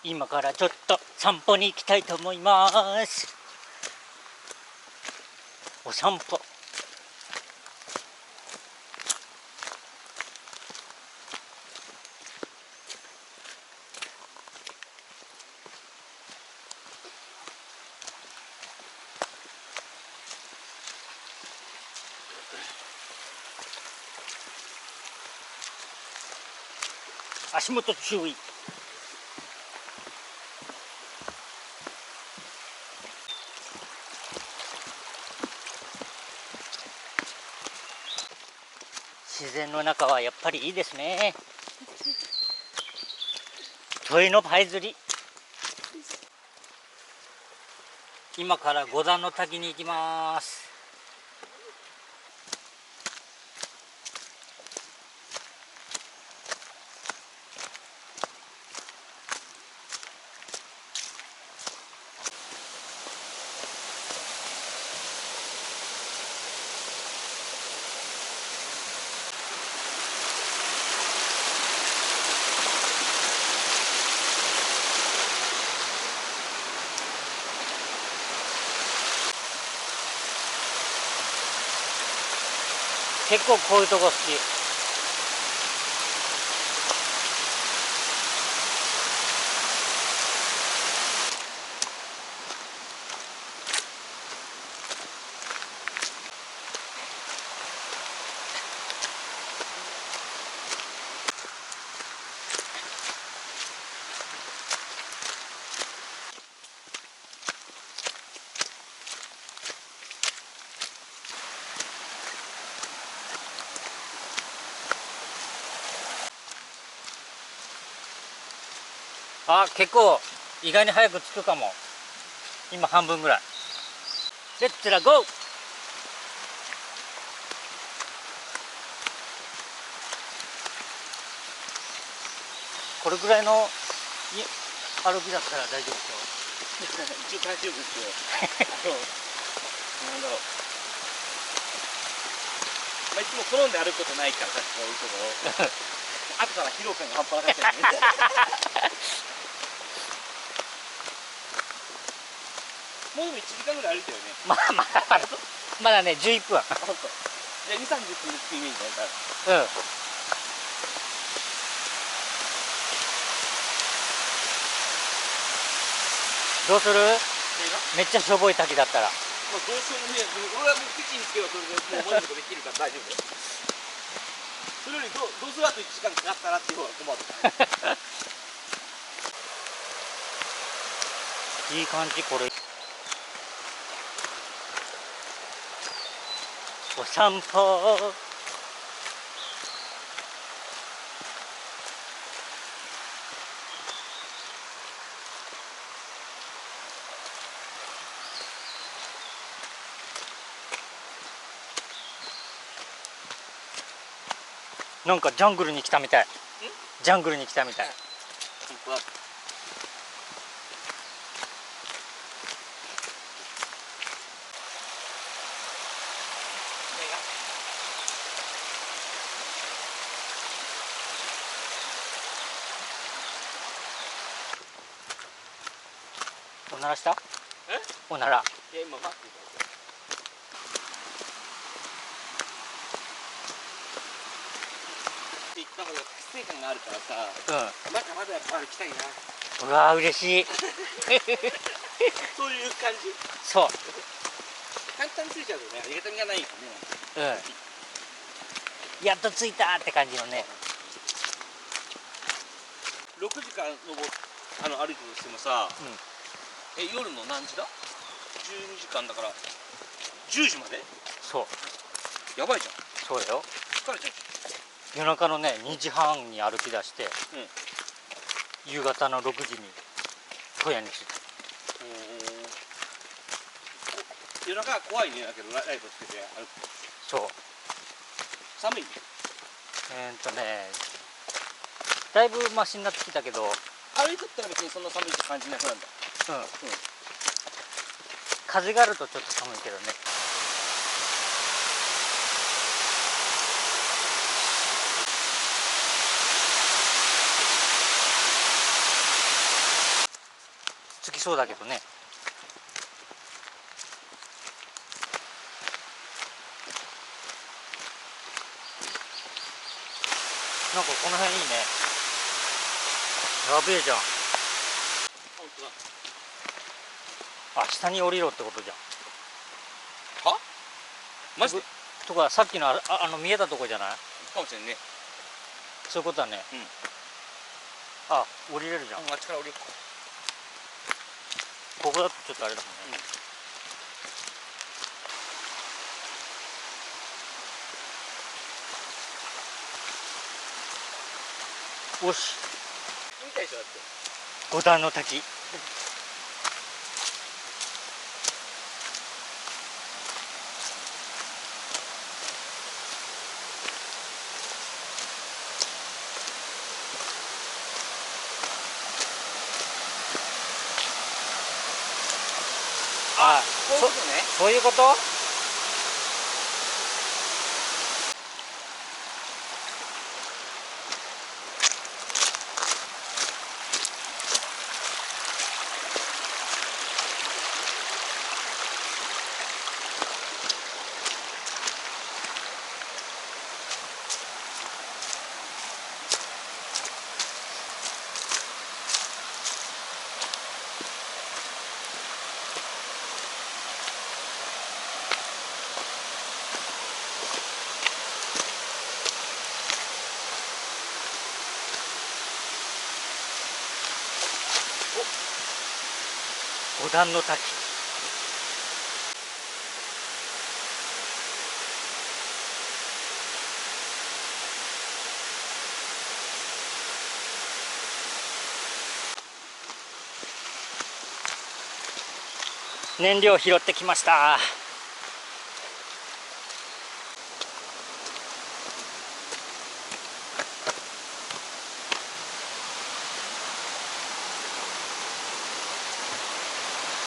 今からちょっと散歩に行きたいと思います。お散歩。足元注意。自然の中はやっぱりいいですね。鳥の這いずり。今から五段の滝に行きます。結構こういうとこ好き。あ、結構意外に早く着くかも。今半分ぐらい。レッツラゴー。これぐらいの歩きだったら大丈夫ですよ。一応大丈夫ですよ。なんだろう。まあいつも転んで歩くことないからさ、こういうところ。後から疲労感が半端なかったよね。もうでも1時間ぐらい歩いたよね。まだね、11分。じゃあ2、30分で着くイメージだよ。うん。どうする？めっちゃしょぼい滝だったら。まあどうしようもねえ。俺はもう口につけばそれでもう思いのことできるから大丈夫だよ。それよりどうするあと1時間かかったらっていう方が困る。いい感じ、これ。お散歩。なんかジャングルに来たみたい。ジャングルに来たみたい。おならした？おなら。いや今待ってた。行った方が達成感があるからさ。まだまだやっぱ歩きたいな。うわー嬉しい。そういう感じ。そう。簡単についちゃうとね、ありがたみがないからね。やっと着いたって感じのね。6時間歩いたとしてもさ、夜の何時だ？12時間だから10時まで？そう。やばいじゃん。そうだよ。疲れちゃう。夜中のね2時半に歩き出して、夕方の6時に小屋に着いた。夜中は怖いねだけどライトつけて歩く。そう。寒い？だいぶマシになってきたけど、歩いとったら別にそんな寒いって感じなくなるんだ。風があるとちょっと寒いけどね。つきそうだけどね。なんかこの辺いいね。やべえじゃん。本当だ。あ、下に降りろってことじゃん。はマジでとかさっきの見えたとこじゃない？かもしれんね。そういうことだね。うん。あ、降りれるじゃん。あっちから降りようか。ここだとちょっとあれだもんね。よし、見たでしょだって。五段の滝。あ、そういうことね。そういうこと？五段の滝。燃料拾ってきました。